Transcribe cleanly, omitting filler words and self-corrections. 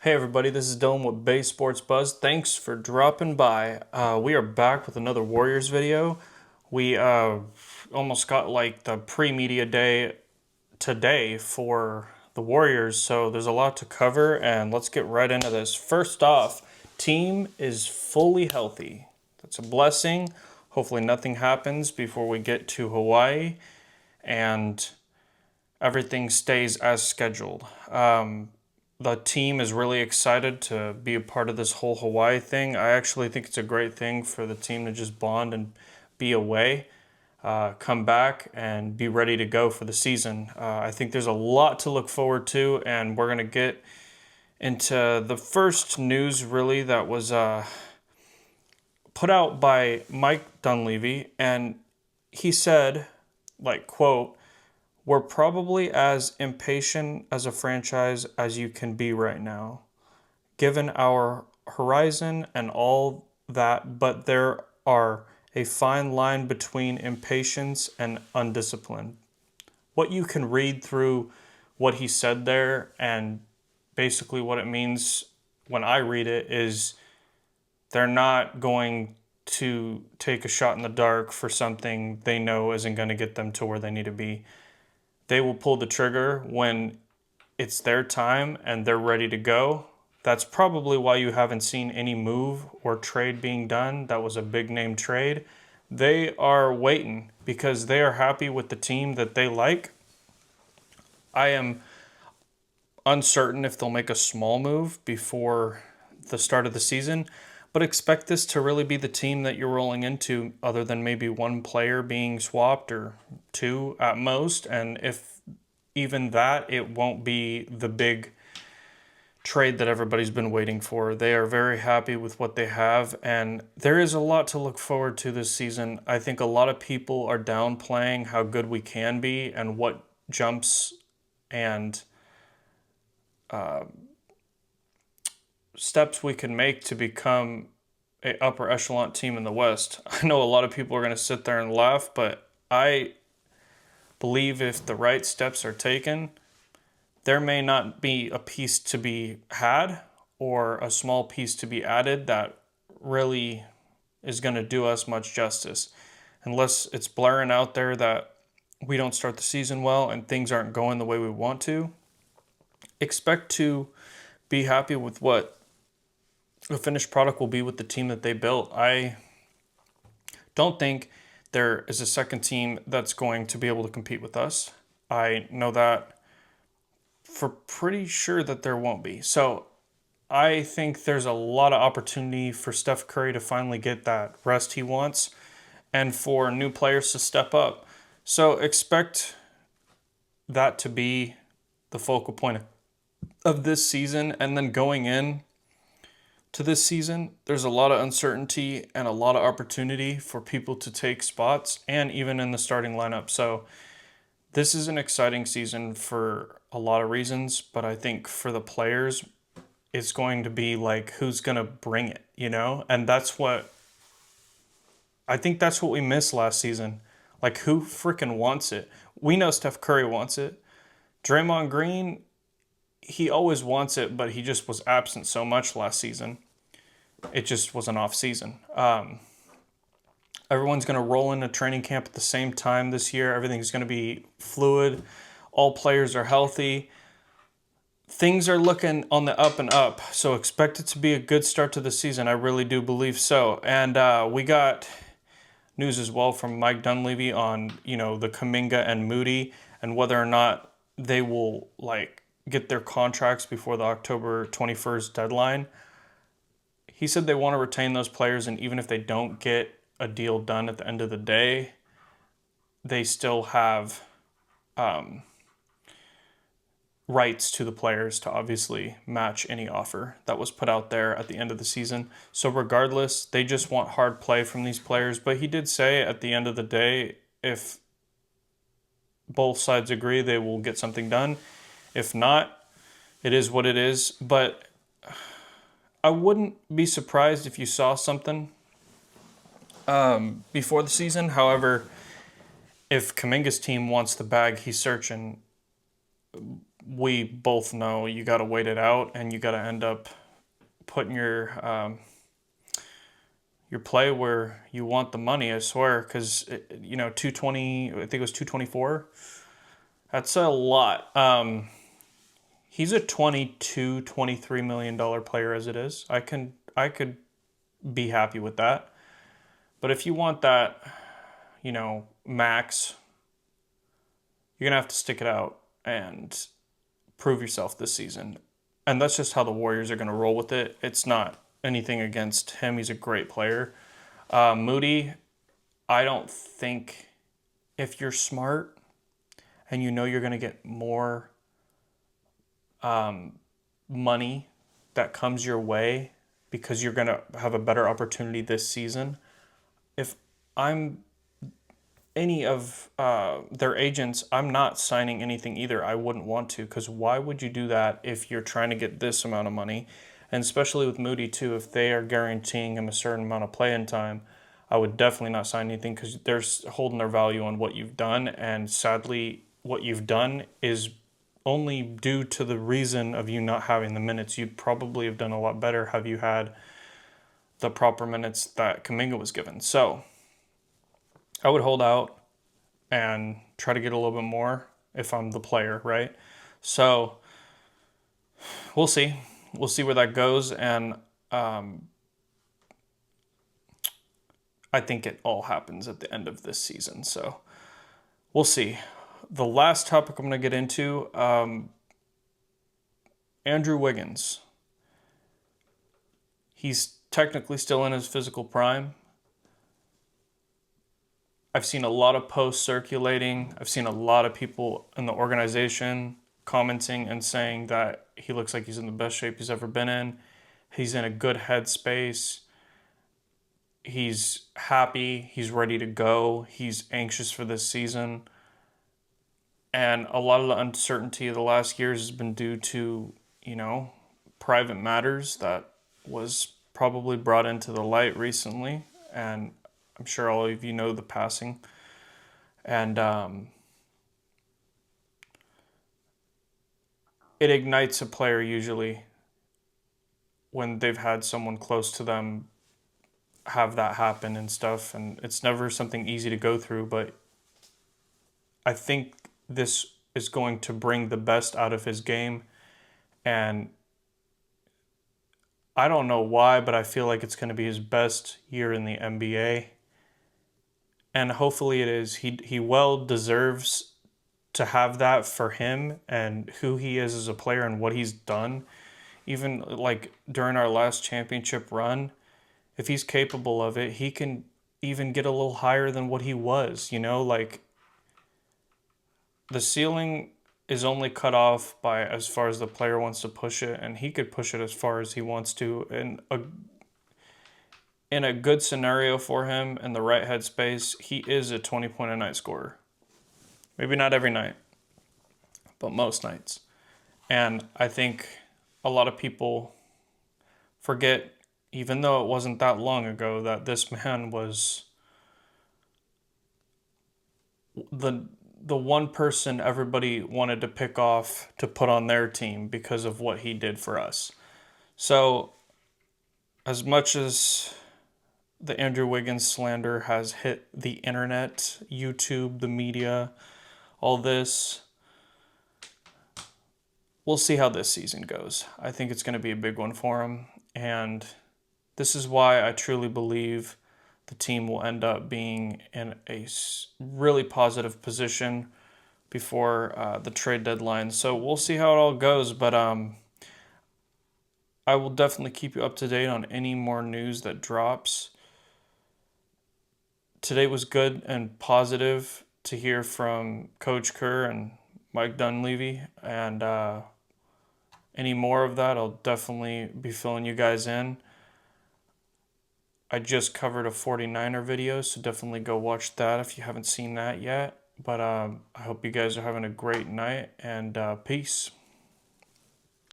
Hey everybody, this is Dylan with Bay Sports Buzz. Thanks for dropping by. We are back with another Warriors video. We almost got like the pre-media day today for the Warriors, so there's a lot to cover, and let's get right into this. First off, team is fully healthy. That's a blessing. Hopefully nothing happens before we get to Hawaii, and everything stays as scheduled. The team is really excited to be a part of this whole Hawaii thing. I actually think it's a great thing for the team to just bond and be away, come back, and be ready to go for the season. I think there's a lot to look forward to, and we're going to get into the first news really that was put out by Mike Dunleavy, and he said, like, quote, "We're probably as impatient as a franchise as you can be right now, given our horizon and all that, but there are a fine line between impatience and undisciplined." What you can read through what he said there, and basically what it means when I read it, is they're not going to take a shot in the dark for something they know isn't going to get them to where they need to be. They will pull the trigger when it's their time and they're ready to go. That's probably why you haven't seen any move or trade being done. That was a big name trade. They are waiting because they are happy with the team that they like. I am uncertain if they'll make a small move before the start of the season, but expect this to really be the team that you're rolling into, other than maybe one player being swapped or two at most. And if even that, it won't be the big trade that everybody's been waiting for. They are very happy with what they have, and there is a lot to look forward to this season. I think a lot of people are downplaying how good we can be and what jumps and steps we can make to become a upper echelon team in the West. I know a lot of people are going to sit there and laugh, but I believe if the right steps are taken, there may not be a piece to be had or a small piece to be added that really is going to do us much justice. Unless it's blaring out there that we don't start the season well and things aren't going the way we want to, expect to be happy with what the finished product will be with the team that they built. I don't think there is a second team that's going to be able to compete with us. I know that for pretty sure that there won't be. So I think there's a lot of opportunity for Steph Curry to finally get that rest he wants and for new players to step up. So expect that to be the focal point of this season. And then going in to this season, there's a lot of uncertainty and a lot of opportunity for people to take spots and even in the starting lineup. So this is an exciting season for a lot of reasons, but I think for the players, it's going to be like who's going to bring it, you know? And I think that's what we missed last season. Like, who freaking wants it? We know Steph Curry wants it. Draymond Green, he always wants it, but he just was absent so much last season. It just was an off season. Everyone's going to roll into training camp at the same time this year. Everything's going to be fluid. All players are healthy. Things are looking on the up and up, so expect it to be a good start to the season. I really do believe so. And we got news as well from Mike Dunleavy on, the Kuminga and Moody and whether or not they will get their contracts before the October 21st deadline. He said they want to retain those players, and even if they don't get a deal done at the end of the day, they still have rights to the players to obviously match any offer that was put out there at the end of the season. So regardless, they just want hard play from these players. But he did say at the end of the day, if both sides agree, they will get something done. If not, it is what it is. But I wouldn't be surprised if you saw something before the season. However, if Kuminga's team wants the bag he's searching, we both know you got to wait it out, and you got to end up putting your play where you want the money. I swear, because 220. I think it was 224. That's a lot. He's a 22, $23 million player as it is. I could be happy with that. But if you want that, max, you're gonna have to stick it out and prove yourself this season. And that's just how the Warriors are gonna roll with it. It's not anything against him. He's a great player. Moody, I don't think, if you're smart and you know you're gonna get more money that comes your way because you're gonna have a better opportunity this season. If I'm any of their agents, I'm not signing anything either. I wouldn't want to, because why would you do that if you're trying to get this amount of money? And especially with Moody too, if they are guaranteeing him a certain amount of play-in time, I would definitely not sign anything, because they're holding their value on what you've done. And sadly, what you've done is only due to the reason of you not having the minutes. You'd probably have done a lot better have you had the proper minutes that Kuminga was given. So I would hold out and try to get a little bit more if I'm the player, right? So we'll see. We'll see where that goes. And I think it all happens at the end of this season. So we'll see. The last topic I'm going to get into, Andrew Wiggins. He's technically still in his physical prime. I've seen a lot of posts circulating. I've seen a lot of people in the organization commenting and saying that he looks like he's in the best shape he's ever been in. He's in a good headspace. He's happy. He's ready to go. He's anxious for this season. And a lot of the uncertainty of the last years has been due to, private matters that was probably brought into the light recently. And I'm sure all of you know the passing. And it ignites a player usually when they've had someone close to them have that happen and stuff. And it's never something easy to go through, but I think this is going to bring the best out of his game. And I don't know why, but I feel like it's going to be his best year in the NBA. And hopefully it is. He well deserves to have that for him and who he is as a player and what he's done. Even like during our last championship run, if he's capable of it, he can even get a little higher than what he was, like the ceiling is only cut off by as far as the player wants to push it, and he could push it as far as he wants to. In a good scenario for him, in the right headspace, he is a 20-point-a-night scorer. Maybe not every night, but most nights. And I think a lot of people forget, even though it wasn't that long ago, that this man was the one person everybody wanted to pick off to put on their team because of what he did for us. So as much as the Andrew Wiggins slander has hit the internet, YouTube, the media, all this, we'll see how this season goes. I think it's going to be a big one for him. And this is why I truly believe the team will end up being in a really positive position before the trade deadline. So we'll see how it all goes. But I will definitely keep you up to date on any more news that drops. Today was good and positive to hear from Coach Kerr and Mike Dunleavy. And any more of that, I'll definitely be filling you guys in. I just covered a 49er video, so definitely go watch that if you haven't seen that yet. But I hope you guys are having a great night, and peace.